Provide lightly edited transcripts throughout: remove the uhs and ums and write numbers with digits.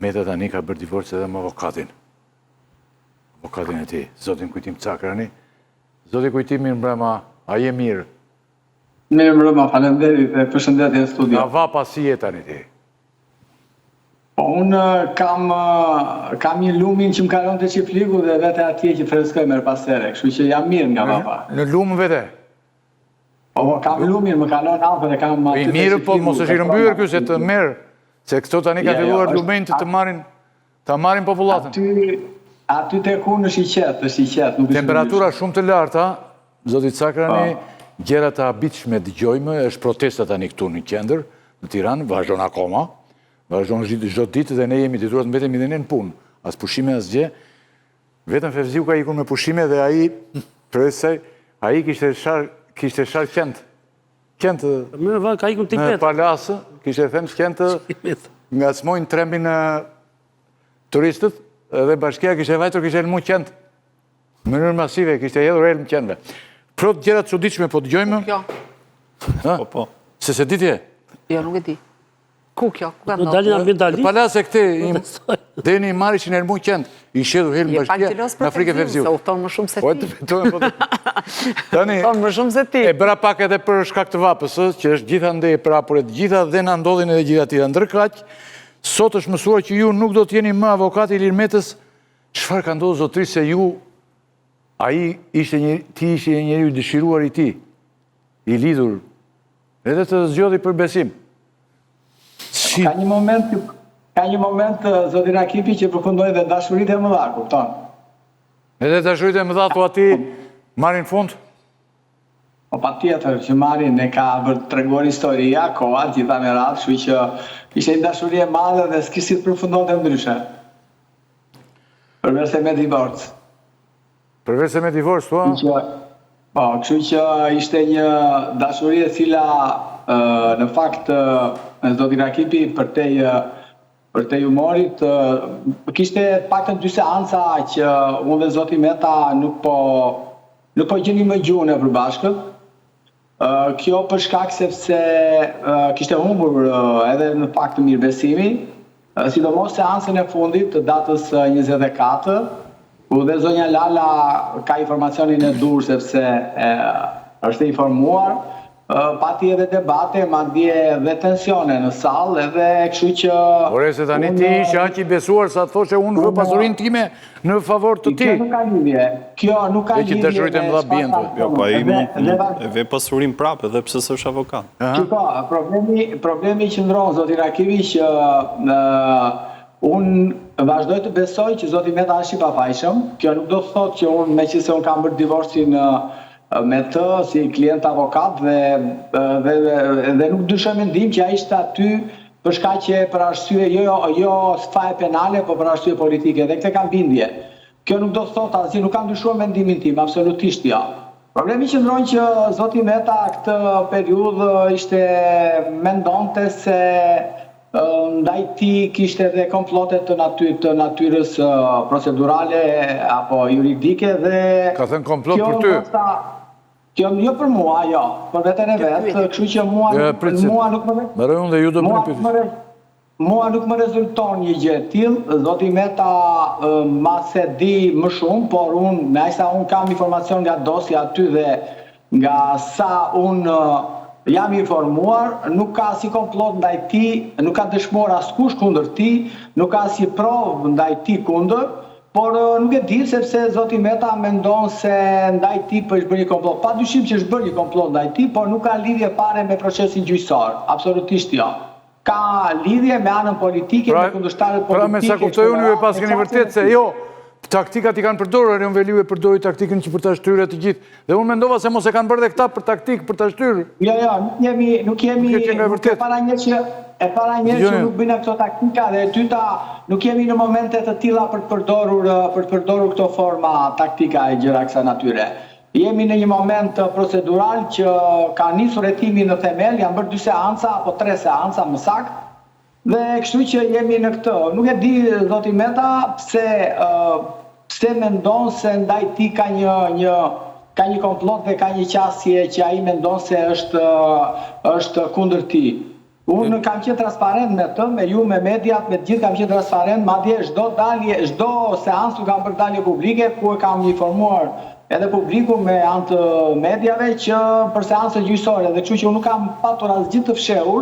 Meta tani ka bërë divorc edhe me avokatin. Avokatin e ti, zotin Kujtim Cakrani. Zotin Kujtim, mirë mbrëma, a je mirë? Mirë mbrëma, falenderit dhe përshëndetje në studio. Nga vapa si je tani ti? Unë kam një lumin që më kalon të Qifliku dhe vete atje që freskoj merë pasere, kështu që jam mirë nga vapa. Në lumë vete? Po, kam lumin, më kalon alpë dhe kam... I mirë, po, mos është i rëmbyrë kjo se të merë, se këto tani ka filluar lumen të marrin popullatën. Aty të ku në shiqet, Temperatura shumë të larta, zotit Cakrani, gjera të habitshme dëgjojmë, është protesta tani këtu në qendër, në Tiranë, vazhdon akoma, vazhdon çdo ditë dhe ne jemi detyruar të mbetemi dhe ne në punë, as pushime as gjë. Vetëm Fevziu ka ikur me pushime dhe ai presej, ai kishte shar qend në palasë, kishte thënë qend ngacmojnë trembin turistët dhe bashkia kishte vajtur, kishte elmu qend. Në mënyrë masive, kishte hedhur elm qendve. Prot gjëra të çuditshme po dëgjojmë. Po. Se ditje? Jo, nuk e di. Ku kjo? Ku ka ndodhur? Dalin ambientalisht. Palase këti, deni i Marishin elmu qend, i shedhur helm bashkia në Afrikë e Fevziut. Se ufton më shumë se ti. Tani, ufton më shumë se ti. e bëra pak edhe për shkak të vapës, që është gjithandej e prapur e të gjitha dhe na ndodhin edhe gjitha tjera. Ndërkaq, sot është mësuar që ju nuk do të jeni më avokati Ilir Metës. Çfarë ka ndodhur zotëri se ju, ti ishe njeriu i dëshiruar i tij, i lidhur, edhe të zgjodhi për besim. Ka një moment, zotin Akipi, që përfundoi dhe dashurit e mëdha, kupton? Edhe dashurit e mëdha thua ti marrin fund? Po patjetër që marrin, e ka treguar historia, koha, gjitha me radhë, kështu që ishte një dashuri e madhe dhe s'kishte të përfundonte ndryshe. Përveç se me divorc. Përveç se me divorc, thua? Po, kështu që ishte një dashuri e cila në fakt zotin Akipi për te humorit kishte paktën 2 seanca që unë dhe zoti Meta nuk po gjeni më gjuhën e përbashkët. Kjo për shkak sepse kishte humbur edhe në fakt të mirëbesimi, sidomos seancën e fundit të datës 24, ku dhe zonja Lala ka informacionin e dur sepse është e informuar, pati edhe debate, madje dhe tensione në sallë, edhe kështu që... Ore, se tani ti ishe aq i besuar sa të thoshe unë vë pasurinë time në favor të ti. Kjo nuk ka lidhje. Kjo nuk ka lidhje. Dhe që dëshurit e mëdha bien të. Jo, pa i mund e ve pasurinë prapë, edhe pse s'është avokat. Qiko, problemi që ndronë, zotin Akivi, që unë vazhdoj të besoj që zoti Meta është i pafajshëm. Kjo nuk do të thotë që unë, me që se unë kam bërë divorcin me të si klient avokat dhe nuk dyshoj mendim që ai ishte aty për shkak që për arsye jo faje penale, po për arsye politike, dhe këtë kam bindje. Kjo nuk do të thotë asgjë, nuk kam dyshuar mendimin tim, absolutisht jo. Problemi që ndron që zoti Meta këtë periudhë ishte mendonte se ndaj tij kishte edhe komplote të natyrës procedurale apo juridike dhe ka thënë komplot për ty. Kjo jo për mua, jo, për veten e vetë, kështu që mua nuk më rezulton një gjë e tillë. Zoti Meta ma se di më shumë, por me aq sa unë kam informacion nga dosja aty dhe nga sa unë jam informuar, nuk ka si komplot ndaj tij, nuk ka dëshmor askush kundër tij, nuk ka si provë ndaj tij kundër. Por nuk e di sepse zoti Meta mendon se ndaj tij po është bërë një komplot. Padyshim që është bërë një komplot ndaj tij, por nuk ka lidhje fare me procesin gjyqësor. Absolutisht jo. Ka lidhje me anën politike, me kundërshtarët politike. Pra me sa kuptoj unë ju e pas keni vërtet se jo, taktikat i kanë përdorur, unë veliu e përdori taktikën që për ta shtyrë të gjithë. Dhe unë mendova se mos e kanë bërë dhe këta për taktikë për ta shtyrë. Jo, nuk jemi e para njerë që nuk bëjnë këto taktika dhe tyta nuk jemi në momente të tilla për të përdorur këto forma taktika e gjëra kësaj natyre. Jemi në një moment procedural që ka nisur hetimi në themel, janë bërë 2 seanca apo 3 seanca më saktë, dhe kështu që jemi në këtë. Nuk e di zoti Meta pse mendon se ndaj tij ka një komplot dhe ka një qasje që ai mendon se është kundër tij. Unë kam qenë transparent me të, me ju, me mediat, me të gjithë kam qenë transparent, madje çdo seancë u kam bërë dalje publike ku e kam informuar edhe publiku me anë të mediave që për seancë gjyqësore, dhe kështu që unë nuk kam patur asgjë të fshehur,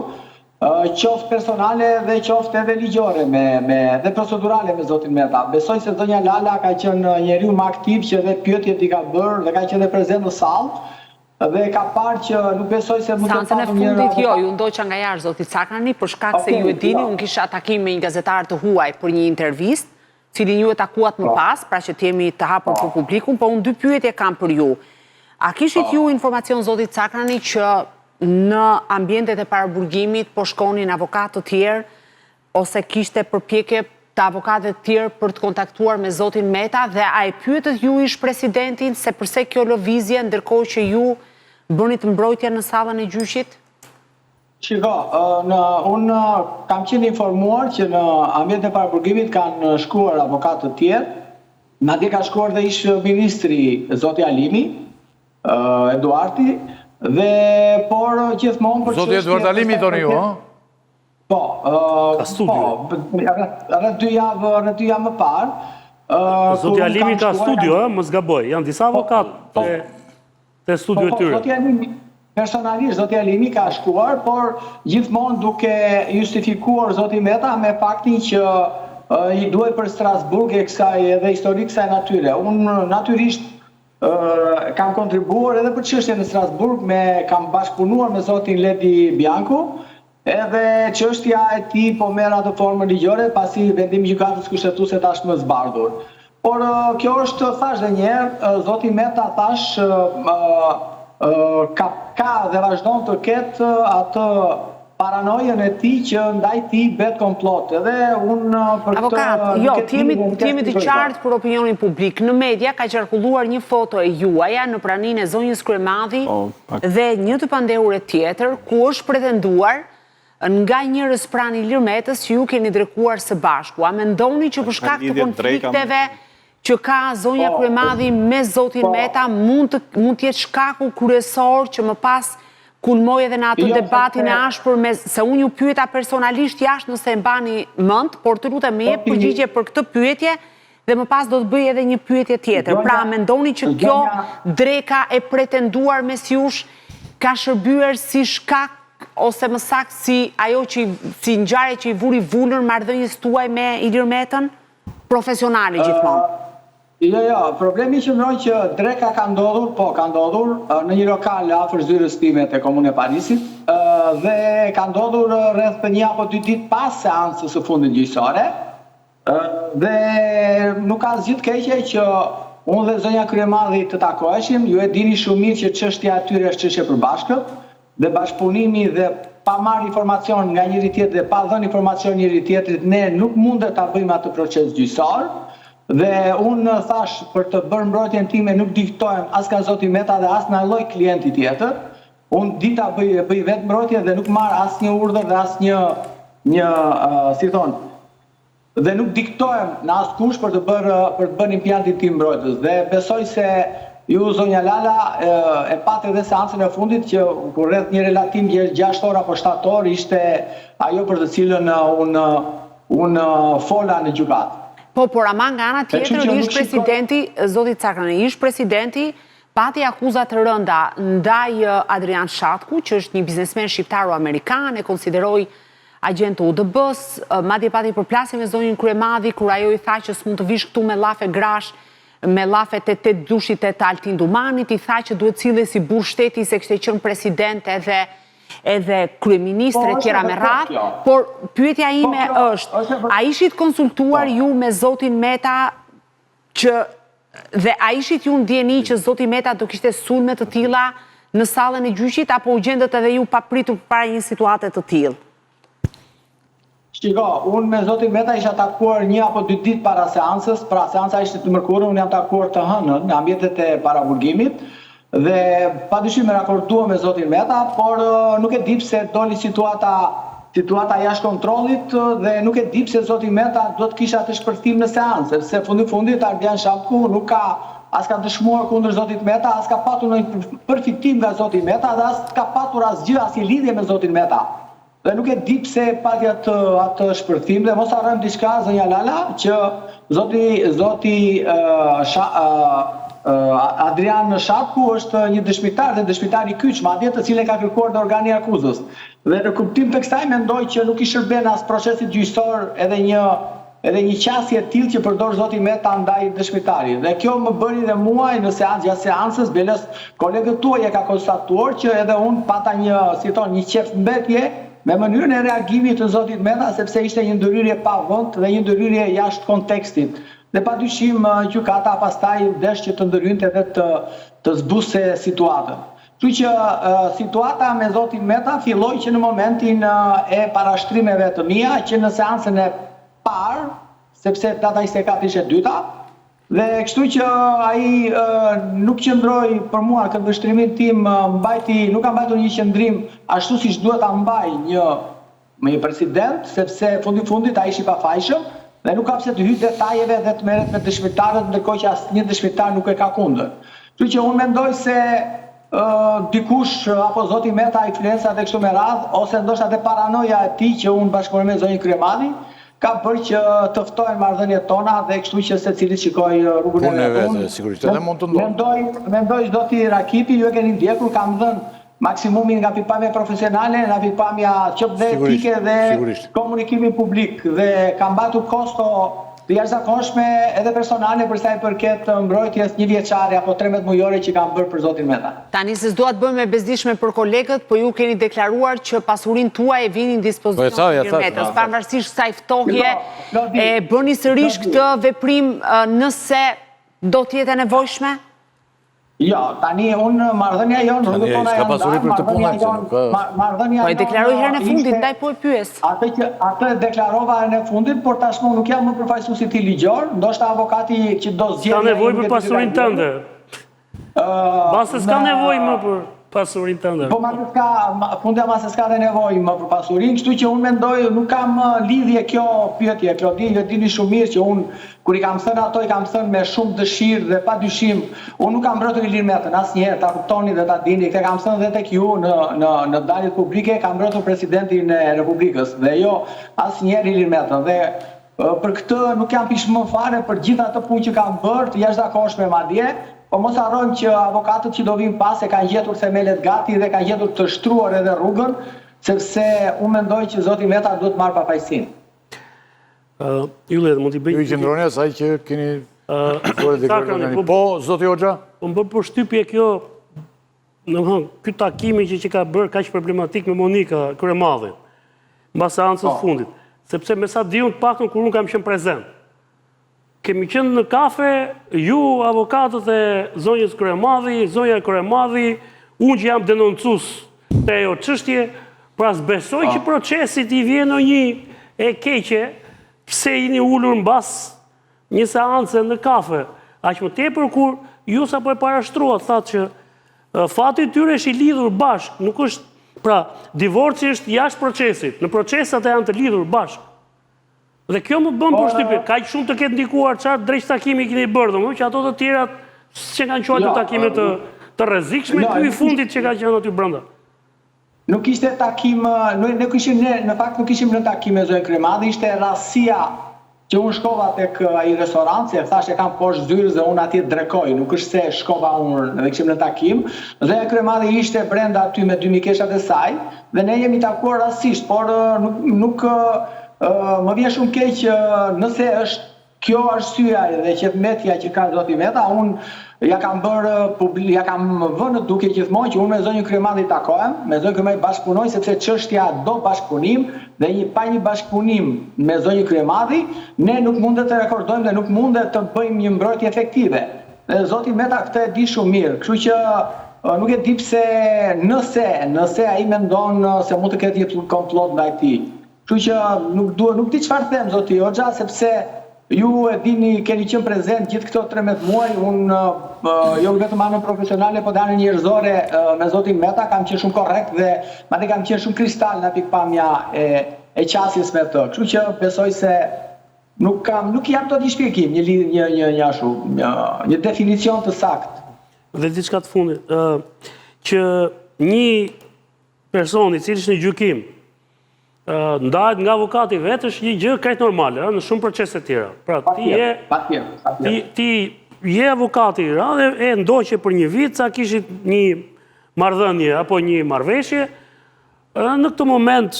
qoftë personale dhe qoftë edhe ligjore dhe procedurale me zotin Meta. Besoj se zonja Lala ka qenë njeriu më aktiv që dhe pyetjet i ka bërë dhe ka qenë prezent në sallë. Dhe ka parë që nuk besoj se mund të Seancën e fundit ju ndoqa nga jashtë zoti Cakrani për shkak se ju e dini, unë kisha takim me një gazetar të huaj për një intervistë, cilin ju e takuat më pas, pra që t'jemi të hapur për publikun, po unë 2 pyetje kam për ju. A kishit ju informacion zoti Cakrani që në ambientet e paraburgimit po shkonin avokatë të tjerë, ose kishte përpjekje të avokatët të tjerë për të kontaktuar me zotin Meta, dhe a e pyetët ju ish presidentin se përse kjo lëvizje ndërkohë që ju bënit mbrojtje në sallën e gjyqit? Shiko, unë kam qenë informuar që në ambient e paraburgimit kanë shkuar avokatë të tjerë, madje ka shkuar dhe ish ministri zoti Alimi, Eduardi, dhe por gjithmonë për Zoti Eduard Alimi thoni ju, ha? Po, ka studio. Rreth 2 javë më parë. Zoti Alimi ka studio, më zgaboj, janë disa avokatë të studio e tyre. Personalisht, zoti Alimi ka shkuar, por gjithmonë duke justifikuar zoti Meta me faktin që i duhet për Strasburg e kësaj edhe historik kësaj natyre. Unë natyrisht kam kontribuar edhe për çështjen në Strasburg, kam bashkëpunuar me zotin Ledi Bianco, edhe çështja e tij po merr atë formën ligjore pasi vendimi i gjykatës kushtetuese tashmë zbardhur. Por kjo është, thash dhe një herë, zoti Meta thash ka dhe vazhdon të ketë atë paranojën e tij që ndaj tij bet komplot. Edhe unë për këtë... Avokat, jo, t'jemi të qartë për opinionin publik. Në media ka qarkulluar një foto e juaja në praninë e zonjës Kryemadhi dhe një të pandehure tjetër ku është pretenduar nga njërës pranë Ilir Metës që ju keni drekuar së bashku. A mendoni që për shkak të konflikteve që ka zonja Kryemadhi me zotin Meta mund të jetë shkaku kryesor që më pas kulmoj edhe në atë debatin e ashpër, se unë ju pyeta personalisht jashtë nëse e mbani mend, por të lutem me jep përgjigje për këtë pyetje dhe më pas do të bëj edhe një pyetje tjetër. Pra, mendoni që kjo dreka e pretenduar mes jush ka shërbyer si shkak ose më saktë si ngjarje që i vuri vulën marrëdhënies tuaj me Ilir Metën, profesionale gjithmonë? Jo, problemi që ndroj që dreka ka ndodhur në një lokal afër zyrës time të Komunës e Parisit, dhe ka ndodhur rreth 1 apo 2 ditë pas seancës së fundit gjyqësore, dhe nuk ka asgjë të keqe që unë dhe zonja Kryemadhi të takoheshim. Ju e dini shumë mirë që çështja e tyre është çështje e përbashkët, dhe bashkëpunimi dhe pa marrë informacion nga njëri tjetri dhe pa dhënë informacion njëri tjetrit, ne nuk mundet ta bëjmë atë proces gjyqësor. Dhe unë thash për të bërë mbrojtjen time nuk diktohem as nga zoti Meta dhe as nga lloj klienti tjetër. Unë di ta bëj vetë mbrojtje dhe nuk marr asnjë urdhër dhe dhe nuk diktohem në askush për të bërë impjantin tim mbrojtës. Dhe besoj se ju, zonja Lala, e patë edhe seancën e fundit që ku rreth një relatim 6 orë apo 7 orë ishte ajo për të cilën unë fola në gjykatë. Po, por ama nga ana tjetër, ish presidenti, zoti Cakrani, ish presidenti pati akuzat të rënda ndaj Adrian Shatku, që është një biznesmen shqiptaro-amerikan, e konsideroi agent UDB-s, madje pati përplasje me zonjën Kryemadhi, kur ajo i tha që s'mund të vish këtu me llafe grash, me lafet e 8 dushit e të Altin Dumanit, i tha që duhet cilë si burr shteti se kishte qenë president edhe kryeministre tjera me radhë, por pyetja ime është, a ishit konsultuar ju me zotin Meta dhe a ishit ju ndjeni që zoti Meta do kishte sulme të tilla në sallën e gjyqit, apo u gjendët edhe ju papritur para një situate të tillë? Shiko, unë me zotin Meta isha takuar 1 apo 2 ditë para seancës, pra seanca ishte të mërkurë, unë jam takuar të hënën në ambientet e paraburgimit, dhe padyshim me raportuar me zotin Meta, por nuk e di pse doli situata jashtë kontrollit dhe nuk e di pse zoti Meta do të kisha të shpërthim në seancë, sepse fundit Adrian Shatku nuk ka as ka dëshmuar kundër zotit Meta, as ka patur një përfitim nga zoti Meta dhe as ka patur asgjë, as një lidhje me zotin Meta. dhe nuk e di pse pati atë shpërthim dhe mos harrojmë diçka zonja Lala që zoti Adrian Shaku është një dëshmitar dhe dëshmitar i kyç, madje të cilën ka kërkuar në organi akuzës. Dhe në kuptim të kësaj mendoj që nuk i shërben as procesit gjyqësor edhe një qasje e tillë që përdor zoti Meta ndaj dëshmitarit. Dhe kjo më bëri dhe muaj në seancë gjatë seancës, belës kolegët tuaj e ka konstatuar që edhe unë pata një qef mbetje me mënyrën e reagimit të zotit Meta, sepse ishte një ndërhyrje pa vend dhe një ndërhyrje jashtë kontekstit. Dhe padyshim gjykata pastaj desh që të ndërhynte dhe të zbuse situatën. Kështu që situata me zotin Meta filloi që në momentin e parashtrimeve të mia, që në seancën e parë, sepse data 24 ishte dyta, dhe kështu që ai nuk qëndroi për mua këtë vështrimin tim, nuk ka mbajtur një qëndrim ashtu siç duhet ta mbaj një president, sepse fundit ai ishi pafajshëm dhe nuk ka pse të hyjë detajeve dhe të merret me dëshmitarët, ndërkohë që asnjë dëshmitar nuk e ka kundër. Kështu që unë mendoj se dikush apo zoti Meta, influenca dhe kështu me radhë, ose ndoshta dhe paranoja e tij që unë bashkëpunë me zonjën Kryemadhi, ka bërë që të ftojnë marrëdhëniet tona dhe kështu që secili shikoj rrugën e vet. Sigurisht edhe mund të ndodhë. Mendoj zoti Rakipi, ju e keni ndjekur, kam dhënë maksimumin nga pikpamja profesionale, nga pikpamja qëp dhe etike dhe komunikimi publik, dhe kam mbajtur kosto të jashtëzakonshme edhe personale për sa i përket mbrojtjes 1 vjeçare apo 13 mujore që kam bërë për zotin Meta. Tani se s'dua të bëjmë e bezdishme për kolegët, po ju keni deklaruar që pasurinë tuaj e vini në dispozicion të Metës, pavarësisht kësaj ftohje e bëni sërish këtë veprim nëse do të jetë e nevojshme? Jo, tani unë marrëdhënia jonë, rrugët tona janë ndarë, po e deklaroj herën e fundit, ndaj po e pyes. Atë deklarova herën e fundit, por tashmë nuk jam më përfaqësues i tij ligjor, ndoshta avokati që do zgjedhë. S'ka nevojë për pasurinë tënde. Base s'ka nevojë më për pasurinë tënde. Po fundja ma se s'ka dhe nevojë më për pasurinë, kështu që unë mendoj nuk kam lidhje kjo pyetje. Klodi, ju dini shumë mirë që unë kur i kam thënë ato, i kam thënë me shumë dëshirë dhe pa dyshim. Unë nuk kam mbrojtur Ilir Metën, asnjëherë, ta kuptoni dhe ta dini. Këtë kam thënë dhe tek ju në daljet publike, kam mbrojtur presidentin e Republikës dhe jo asnjëherë Ilir Metën. Dhe për këtë nuk jam pishmën fare për gjithë ato punë që kam bërë, të jashtëzakonshme madje. Po mos harrojmë që avokatët që do vinë pas e kanë gjetur themelet gati dhe kanë gjetur të shtruar edhe rrugën, sepse unë mendoj që zoti Meta duhet marrë pafajësinë. Yllet, mund t'i bëj... Ju i qëndroni asaj që keni... Po, zoti Hoxha? Po më bërë përshtypje kjo, ky takimi që ka bërë kaq problematik me Monika Kryemadhin, mbas seancës fundit, sepse me sa di unë të paktën kur unë kam qenë prezent. Kemi qenë në kafe, ju, avokatët e zonjës Kryemadhi, zonja Kryemadhi, unë që jam denoncues të ajo çështje, pra s'besoj që procesit i vjen një e keqe, pse jeni ulur mbas një seance në kafe. Aq më tepër kur ju sapo e parashtruat, thatë që fati i tyre është i lidhur bashkë, nuk është, pra, divorci është jashtë procesit, në procesat e janë të lidhur bashkë. Dhe kjo më bën përshtypje, kaq shumë të ketë ndikuar çfarë drejt takimi keni bërë, domethënë që ato të tjerat që kanë quajtur takime të rrezikshme, ky i fundit që ka qenë aty brenda. Nuk ishte takim, në fakt nuk ishim në takim me zonjën Kryemadhi, ishte rastësia që unë shkova tek ai restorant, se thashë kam poshtë zyrës dhe unë atje drekoj, nuk është se shkova unë dhe kishim në takim. Zonja Kryemadhi ishte brenda aty me 2 mikeshat e saj dhe ne jemi takuar rastësisht, por nuk më vjen shumë keq nëse është kjo arsyeja dhe qetmetja që ka zoti Meta, unë ja kam vënë duke gjithmonë që unë me zonjën Kryemadhi takohem, me zonjën Kryemadhi bashkëpunoj, sepse çështja do bashkëpunim dhe pa një bashkëpunim me zonjën Kryemadhi, ne nuk mundet të rekordojmë dhe nuk mundet të bëjmë një mbrojtje efektive. Dhe zoti Meta këtë e di shumë mirë, kështu që nuk e di pse nëse ai mendon se mund të ketë një komplot ndaj tij. Kështu që nuk di çfarë them zoti Hoxha, sepse ju e dini, keni qenë prezent gjithë këto 13 muaj, unë jo vetëm anën profesionale, po dhe anën njerëzore me zotin Meta, kam qenë shumë korrekt dhe madje kam qenë shumë kristal në pikpamja e qasjes me të. Kështu që besoj se nuk jam të di shpjegim, një definicion të saktë. Dhe diçka të fundit, që një person i cili është në gjykim ndahet nga avokati vetë është një gjë krejt normale, në shumë procese tjera. Pra, ti je avokati i ra dhe e ndoqe për një vit sa kishit një marrëdhënie apo një marrëveshje. Në këtë moment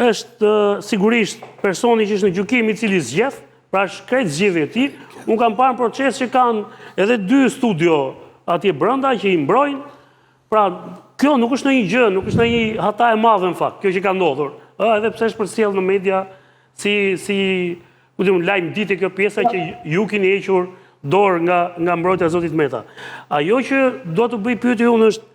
është sigurisht personi që është në gjykim i cili zgjedh, pra është krejt zgjedhje e tij. Unë kam parë proces që kanë edhe 2 studio atje brenda që i mbrojnë. Pra, kjo nuk është ndonjë gjë, nuk është ndonjë hata e madhe në fakt, kjo që ka ndodhur. Edhe pse është përcjell në media si lajm ditë kjo pjesa që ju keni hequr dorë nga mbrojtja e Zotit Meta. Ajo që do të bëj pyetje unë është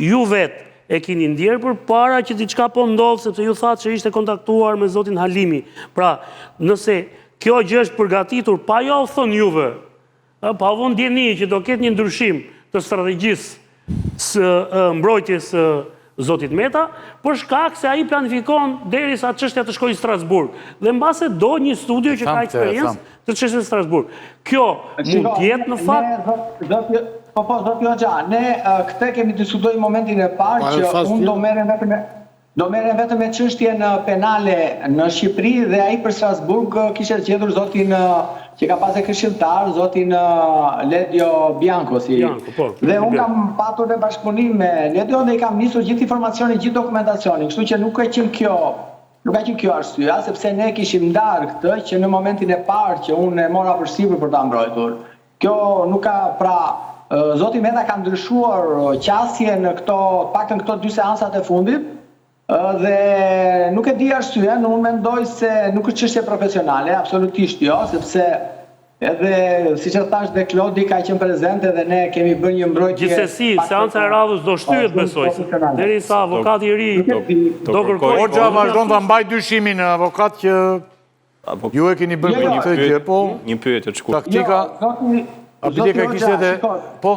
ju vetë e keni ndjerë për para që diçka po ndodh, sepse ju thatë që ishte kontaktuar me Zotin Halimi. Pra, nëse kjo gjë është përgatitur, pa jo thënë juve, pa avon ndjeni që do ketë një ndryshim të strategjisë së mbrojtjes së Zotit Meta, për shkak se ai planifikon derisa çështja të shkojë në Strasburg. Dhe mbase do një studio që ka eksperiencë të çështjes në Strasburg. Kjo mund të jetë në fakt. Po, zoti Hoxha, ne këtë kemi diskutuar në momentin e parë që unë do merrem vetëm me çështjen penale në Shqipëri dhe ai për Strasburg kishte zgjedhur zotin që ka pasur këshilltar, zotin Ledio Bianco. Dhe unë kam patur në bashkëpunim me Ledio dhe i kam nisur gjithë informacionin, gjithë dokumentacionin, kështu që nuk ka qenë kjo arsyeja, sepse ne kishim ndarë këtë që në momentin e parë që unë e mora përsipër për ta mbrojtur. Kjo nuk ka Zoti Meta ka ndryshuar qasje në paktën këto 2 seansat e fundit dhe nuk e di arsyeën, unë mendoj se nuk është çështje profesionale, absolutisht jo, sepse edhe siç e thash dhe Klodi ka qenë prezente dhe ne kemi bërë një mbrojtje. Gjithsesi, seanca e radhës do shtyhet besoj, derisa avokati i ri do kërkojë. Hoxha vazhdon ta mbaj dyshimin avokat që ju e keni bërë një këtë gjë, po një pyetje të shkurtër. Taktika Apeteka kishte edhe, po?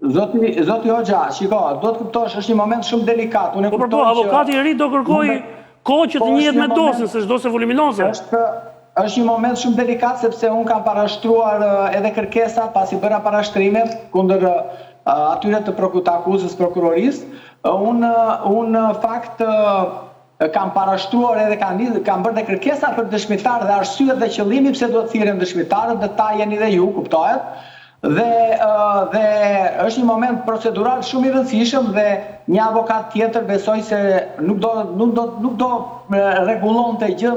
Zoti Hoxha, shiko, do të kuptosh, është një moment shumë delikat. Po, avokati i ri do kërkojë kohë që të njihet me dosjen, se çdo se voluminoze. Është një moment shumë delikat sepse unë kam parashtruar edhe kërkesa pasi bëra parashtrimet kundër atyre të akuzës prokurorisë. Unë fakt kam parashtruar edhe kam bërë dhe kërkesa për dëshmitar dhe arsyet dhe qëllimi pse do të thirrem dëshmitarët, dhe ta jeni dhe ju, kuptohet. Dhe është një moment procedural shumë i rëndësishëm dhe një avokat tjetër besoj se nuk do rregullonte gjë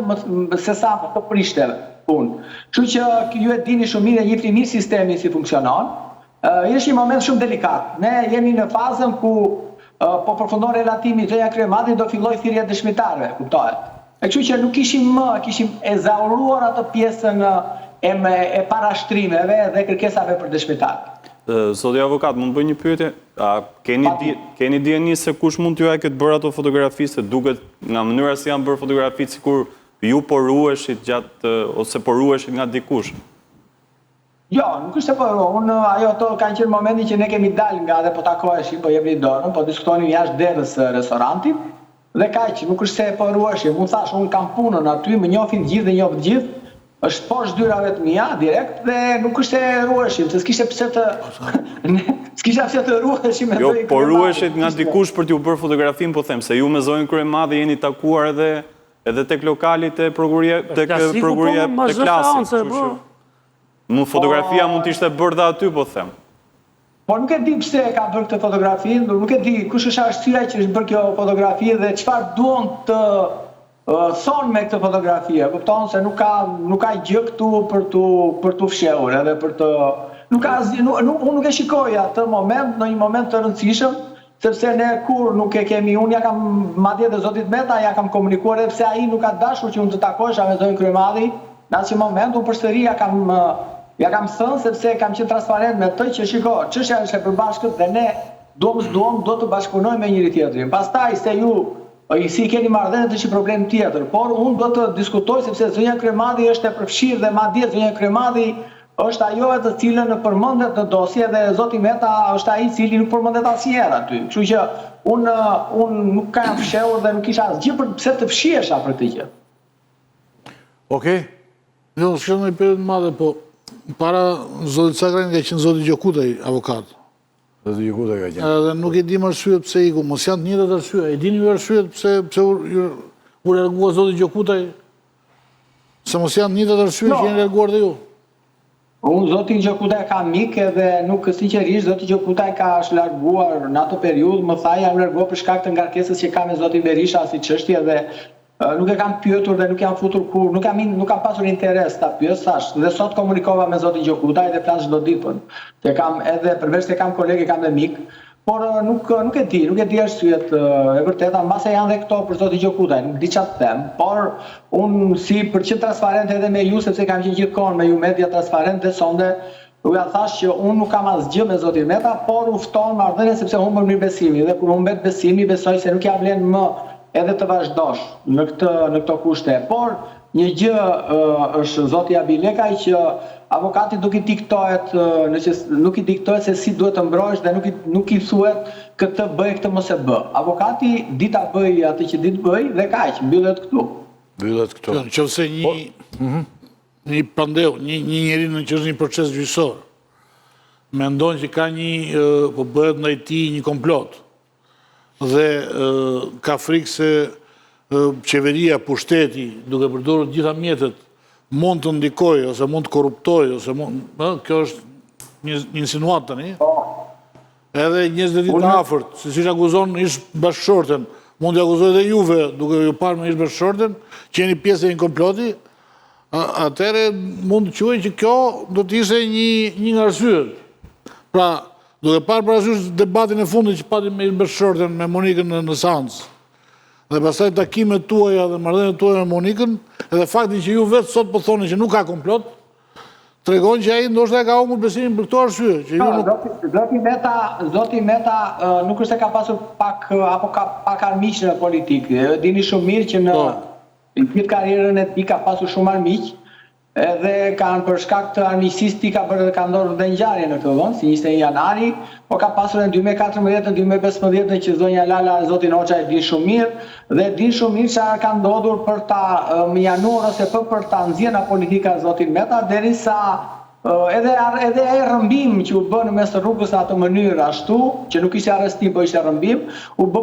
se sa të prishte punë. Kështu që ju e dini shumë mirë, njihni mirë sistemin si funksionon. Është një moment shumë delikat. Ne jemi në fazën ku po përfundon relatimi zëja Kryemadhi do filloj thirrja dëshmitarëve, kuptohet. Kështu që nuk kishim ezauruar atë pjesën e parashtrimeve dhe kërkesave për dëshmitar. Zoti avokat, mund të bëj një pyetje? Keni dieni se kush mund t'ju këtë bërë ato fotografi, se duket nga mënyra si janë bërë fotografitë sikur ju po ruheshit ose po ruheshit nga dikush? Jo, nuk është se po ruhem, ato kanë qenë momenti që ne kemi dalë nga dhe po takoheshim, po jepni dorën, po diskutonim jashtë derës së restorantit dhe kaq, nuk është se po ruheshim. Unë thash, unë kam punën aty, më njohin gjithë dhe njoh gjithë. Është poshtë dyrave të mia direkt dhe nuk është se ruheshim, se s'kishte pse të ruheshim. Jo, po ruheshit nga dikush për t'ju bërë fotografinë, po them se ju me zonjën Kryemadhi jeni takuar edhe tek lokalit e prokuria tek klasi. Fotografia mund t'ishte bërë dhe aty, po them. Po nuk e di pse ka bërë këtë fotografi, nuk e di kush është arsyeja që është bërë kjo fotografi dhe çfarë duan të thonë me këtë fotografi. Kupton se nuk ka gjë këtu për t'u fshehur, edhe për të unë nuk e shikoj atë moment në një moment të rëndësishëm, sepse ne kur nuk e kemi, unë ja kam madje dhe zotit Meta ja kam komunikuar edhe pse ai nuk ka dashur që unë të takohesha me zonjën Kryemadhi, në atë moment unë përsëri ja kam thënë sepse kam qenë transparent me të që shiko, çështja është e përbashkët dhe ne do të bashkëpunojmë me njëri tjetrin. Pastaj se ju si keni marrëdhënie është një problem tjetër, por unë do të diskutoj sepse zonja Kryemadhi është e përfshirë dhe madje zonja Kryemadhi është ajo të cilën përmendet në dosje dhe zoti Meta është ai i cili nuk përmendet asnjëherë aty. Kështu që unë nuk kam fshehur dhe nuk kisha asgjë për pse të fshihesha për këtë gjë. Okej. Jo, s'kam një pyetje madhe, po para zotit Sakrani ka qenë zoti Gjokutaj avokat. Zoti Gjokutaj ka qenë. Edhe nuk e dim arsyet pse iku, mos janë të njëjtat arsye. E dini ju arsyet pse u largua zoti Gjokutaj, se mos janë njëjtat arsye që janë larguar dhe ju. Unë zoti Gjokutaj ka mik edhe nuk sinqerisht zoti Gjokutaj ka është larguar në ato periudhë, më tha jam larguar për shkak të ngarkesës që ka me zotin Berisha si çështje dhe nuk e kam pyetur dhe nuk jam futur kur, nuk kam pasur interes ta pyes tash. Dhe sot komunikova me zotin Gjokutaj dhe flas çdo ditë. Që kam edhe përveç se kam kolegë, kam dhe mik, por nuk e di arsyet e vërteta, mbase janë dhe këto për zotin Gjokutaj, nuk di çfarë të them, por unë si për qenë transparent edhe me ju, sepse kam qenë gjithkohon me ju media transparent dhe sonde, u ja thash që unë nuk kam asgjë me zotin Meta, por u fton marrëdhënie sepse humbëm mirëbesimi dhe kur humbet besimi, besoj se nuk ja vlen më edhe të vazhdosh në këto kushte. Por një gjë është zoti Abilekaj që avokati nuk i diktohet se si duhet të mbrohesh dhe nuk i thuhet këtë bëj, këtë mos e bë. Avokati dita bëj atë që ditë bëj dhe kaq, mbyllet këtu. Mbyllet këtu. Nëse një pandeu, një njeri në që është një proces gjyqësor, mendon që ka po bëhet ndaj tij një komplot dhe ka frikë se qeveria, pushteti, duke përdorur gjitha mjetet, mund të ndikojë ose mund të korruptojë ose kjo është një insinuat tani. Edhe njerëz të ditë afërt, se siç akuzon ish bashkëshorten, mund të akuzojë edhe juve duke ju parë me ish bashkëshorten, që jeni pjesë e një komploti, atëherë mund të quajë që kjo do të ishte një nga arsyet. Pra, duke parë parasysh debatin e fundit që patim me ish bashkëshorten me Monikën në seancë, dhe pastaj takimet tuaja dhe marrëdhëniet tuaja me Monikën, edhe fakti që ju vetë sot po thoni që nuk ka komplot, tregon që ai ndoshta ka humbur besimin për këto arsye, që ju nuk Zoti Meta nuk është se ka pasur pak armiq në politikë. Dini shumë mirë që në gjithë karrierën e tij ka pasur shumë armiq, edhe kanë për shkak të armiqësisë ti ka ndodhur dhe ngjarje në këtë vend, si 21 janari, po ka pasur në 2014, në 2015 që zonja Lala zotin Hoxha e di shumë mirë dhe di shumë mirë çfarë ka ndodhur për ta januar ose për ta nxjerrë nga politika zotin Meta, derisa edhe ai rrëmbim që u bë në mes të rrugës në atë mënyrë ashtu, që nuk ishte arrestim, po ishte rrëmbim, u bë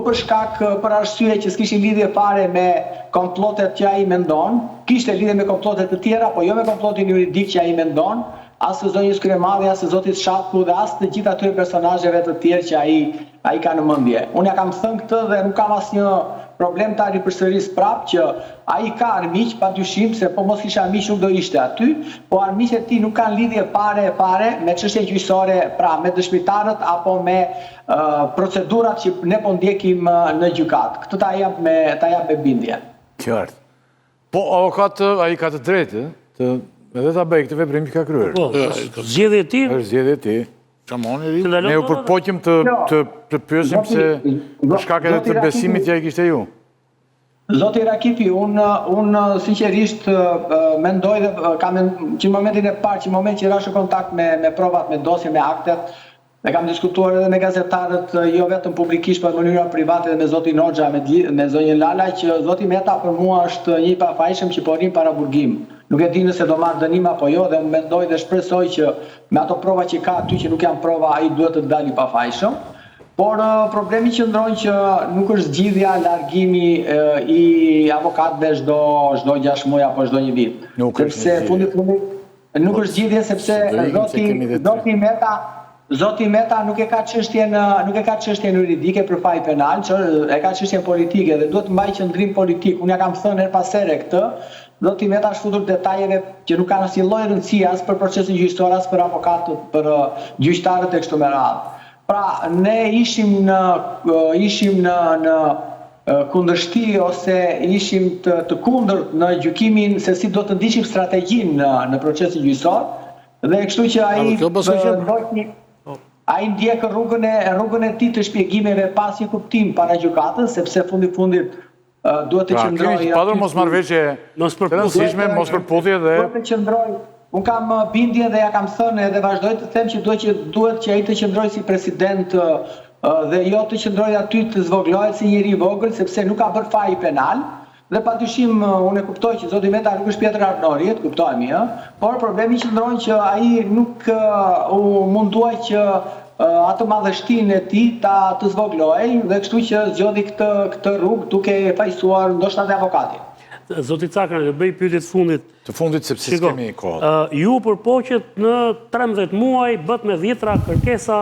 për arsye që s'kishin lidhje fare me komplotet që ai mendon, kishte lidhje me komplotet të tjera, po jo me komplotin juridik që ai mendon, as të zonjës Kryemadhi, as të zotit Shatku dhe as të gjithë atyre personazheve të tjerë që ai ka në mendje. Unë ja kam thënë këtë dhe nuk kam asnjë problem ta ripërsëris prapë që ai ka armiq, padyshim se po mos kisha armiq nuk do ishte aty, po armiqet e tij nuk kanë lidhje fare me çështje gjyqësore, pra me dëshmitarët apo me procedurat që ne po ndjekim në gjykat. Këtë ta jap me bindje. Qartë. Po avokat ai ka të drejtë edhe ta bëj këtë veprim që ka kryer. Zgjedhja e tij. Është zgjedhja e tij. Ne u përpoqim të pyesim se për shkak edhe të besimit që ai kishte ju. Zoti Rakipi, unë sinqerisht mendoj dhe kam që në momentin e parë, që në moment që rash në kontakt me provat, me dosje, me aktet, dhe kam diskutuar edhe me gazetarët, jo vetëm publikisht, por në mënyra private dhe me zotin Hoxha, me zonjën Lala, që zoti Meta për mua është një pafajshëm që po rrim para burgim. Nuk e di nëse do marrë dënim apo jo, dhe mendoj dhe shpresoj që me ato prova që ka aty që nuk janë prova, ai duhet të dalë i pafajshëm. Por problemi që ndron që nuk është zgjidhja largimi i avokatëve çdo 6 muaj apo çdo një vit. Sepse fundit nuk është zgjidhje sepse Zoti Meta nuk e ka çështjen juridike për faj penal, që e ka çështjen politike dhe duhet mbaj qendrim politik. Unë ja kam thënë her pas here këtë. Zoti Meta është futur detajeve që nuk kanë asnjë lloj rëndësie as për procesin gjyqësor, as për avokatët, për gjyqtarët e kështu me radhë. Pra, ne ishim në kundërshti ose ishim të kundërt në gjykimin se si do të ndiqim strategjinë në procesin gjyqësor dhe kështu që ai ndjek rrugën e tij të shpjegimeve pas një kuptim para gjykatës, sepse fundit duhet të qëndrojë. Padur mos marrëveshje, mos përputhje dhe duhet të qëndrojë. Unë kam bindje dhe ja kam thënë edhe vazhdoj të them që duhet që ai të qëndrojë si president dhe jo të qëndrojë aty të zvoglohet si njeri i vogël, sepse nuk ka bërë faj penal. Dhe padyshim unë e kuptoj që zoti Meta nuk është Pjetër Arnori, të kuptojmë, por problemi qëndron që ai nuk u munduaj që atë madhështinë e tij ta të zvogloj dhe kështu që zgjodhi këtë rrugë duke fajsuar ndoshta dhe avokatin. Zoti Cakrani, do bëj pyetje të fundit. Të fundit sepse s'kemi kohë. Ju përpoqet në 13 muaj bët me 10 kërkesa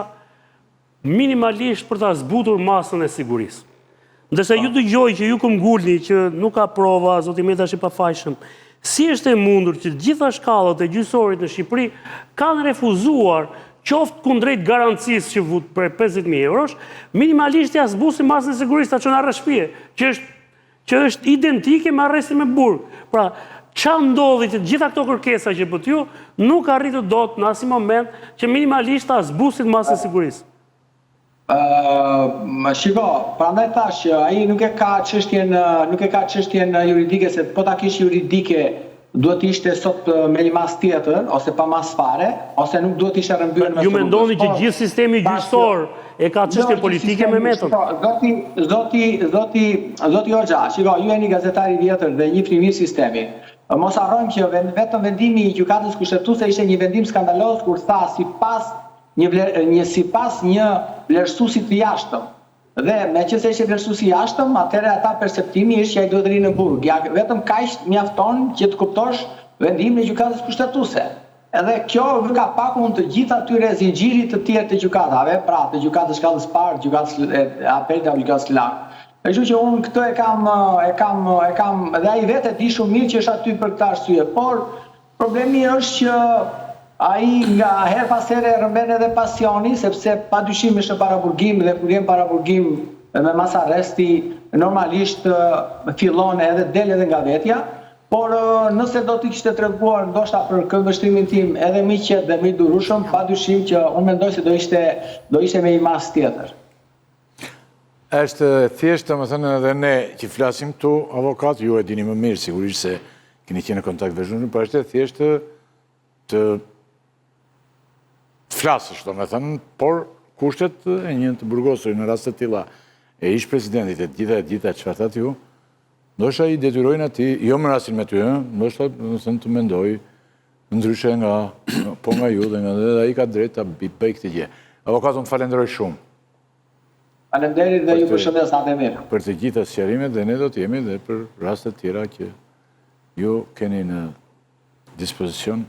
minimalisht për ta zbutur masën e sigurisë. Ndërsa ju dëgjoj që ju këmbgulni që nuk ka prova, zoti Meta është i pafajshëm. Si është e mundur që gjitha shkallët e gjyqësorit në Shqipëri kanë refuzuar qoftë kundrejt garancisë që vut për 50.000 eurosh, minimalisht ja zbusin masën e sigurisë ta çon arrest shtëpie, që është identike me arrestin me burg. Pra, qa ndodhi që gjitha këto kërkesa që bët ju, nuk arritu dot në asnjë moment që minimalisht ta zbusin masën e sigurisë. Shiko, prandaj thash që ai nuk e ka çështjen juridike, se po ta kishte juridike duhet ishte sot me një mas tjetër, ose pa mas fare, ose nuk duhet ishte rrëmbyer me Ju mendoni që gjithë sistemi gjyqësor e ka çështje politike me metën? Zoti Hoxha, shiko, ju jeni gazetari vjetër dhe njihni mirë sistemin. Mos harrojmë që vetëm vendimi i gjykatës kushtetuese ishte një vendim skandaloz kur tha sipas një vlerësuesi të jashtëm. Dhe me që se ishte vlerësuesi i jashtëm, atëherë ata perceptimi ishte që ai duhet rinë në burg. Ja, vetëm kaq mjafton që të kuptosh vendimin e gjykatës kushtetuese. Edhe kjo ka pakun të gjitha atyre zinxhirit të tjerë të gjykatave, pra të gjykatës shkallës parë, gjykatës apelit dhe gjykatës lartë. Kështu që unë këtë e kam dhe ai vetë di shumë mirë që është aty për këtë arsye, por problemi është që ai nga her pas here rrëmben edhe pasioni, sepse padyshim është paraburgim dhe kur jam paraburgim me mas arresti normalisht fillon edhe del edhe nga vetja, por nëse do t'i kishte treguar ndoshta për këmbështrimin tim edhe më i qetë dhe më i durueshëm, padyshim që unë mendoj se do ishte me një mas tjetër. Është thjesht, domethënë edhe ne që flasim këtu avokat, ju e dini më mirë sigurisht se keni qenë në kontakt vazhdueshëm, por është thjesht të flasësh, domethënë, por kushtet e një të burgosur në rast të tilla e ish presidentit e gjitha çfarë thatë ju, ndoshta i detyrojnë atij, jo në rastin me ty, ndoshta domethënë të mendoj ndryshe nga ju dhe ai ka drejt ta bëj këtë gjë. Avokat, unë falenderoj shumë. Faleminderit dhe ju përshëndes natë mirë. Për të gjitha sqarimet dhe ne do të jemi dhe për raste të tjera që ju keni në dispozicion